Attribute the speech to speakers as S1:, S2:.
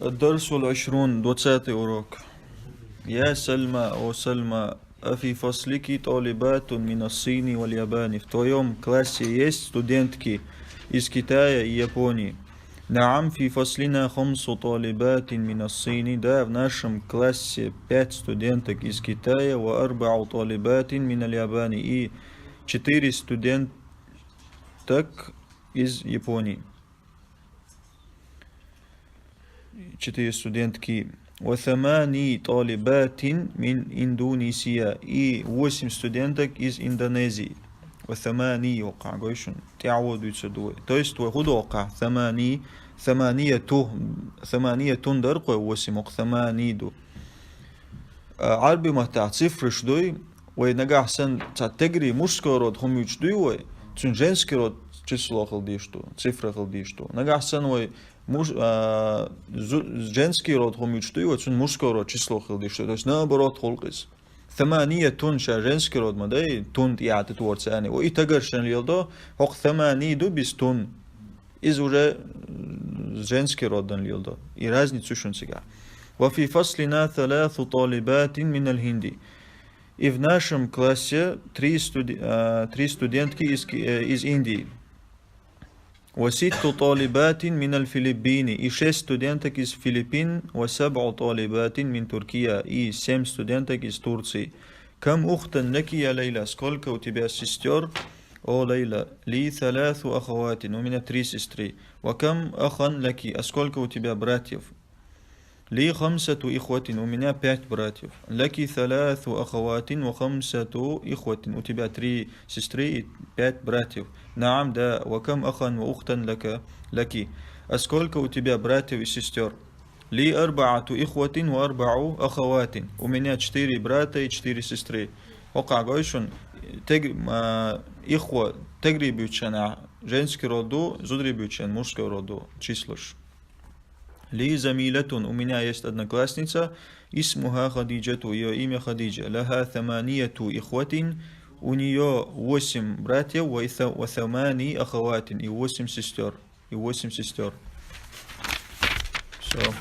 S1: الدرس العشرون 20 урок. يا سلمى أو سلمى أفي فصلك طالبات من الصين واليابان. В твоем классе есть студентки из Китая и Японии. نعم في فصلنا 5 طالبات من الصين. Да, в нашем классе 5 студенток из Китая و4 طالبات من اليابان и 4 студенток из Японии. 4 студентки. وثماني طالبات من إندونيسيا и 8 студенток из Индонезии. وثماني وقع قويشون تعود يتسدوه. То есть وخد وقع ثمانية درق وسمق ثمانيدو. عربي مهتع صفر شدوي ونجح سن تجري مشكل رود هم يجدوه تون женский род число халдишту цифра халдишту нагах сан ой женский род هم يجدوه تون мужской род число халдишту то есть наоборот холкис ثمانية тун ша женский род мадай тун тиат творцани и тагаршен лилдо хок ثمانيدو без тун из уже женский род дан лилдо и разницу шун сега. وفي فصلنا 3 طالبات من الهند. И в нашем классе 3 студентки из Индии. وست طالبات من الفلبين. И 6 студенток из Филиппин. وسبع طالبات من تركيا. И 7 студенток из Турции. كم أختا لك يا ليلى. Сколько у тебя сестер? О, Лейла. لي 3 أخوات. У меня 3 сестры. وكم أخا لك. А сколько у тебя братьев? لي 5 إخوة. У меня 5 братьев. لك 3 أخوات و5 إخوة. У тебя 3 сестры и 5 братьев. نعم, да. وكم أخا وأختا لك. А сколько у тебя братьев и сестер? لي 4 إخوة و4 أخوات. У меня 4 брата и 4 сестры. وقع قويشون إخوة تقريبا женский роду, зудрибючен мужской роду числош. Ли замилатун. У меня есть одноклассница. Исмуха Хадиджату. Ее имя Хадиджа. Лаха 8 ихватин. У нее 8 братьев. Ва самани ахаватин. И 8 сестер. Все.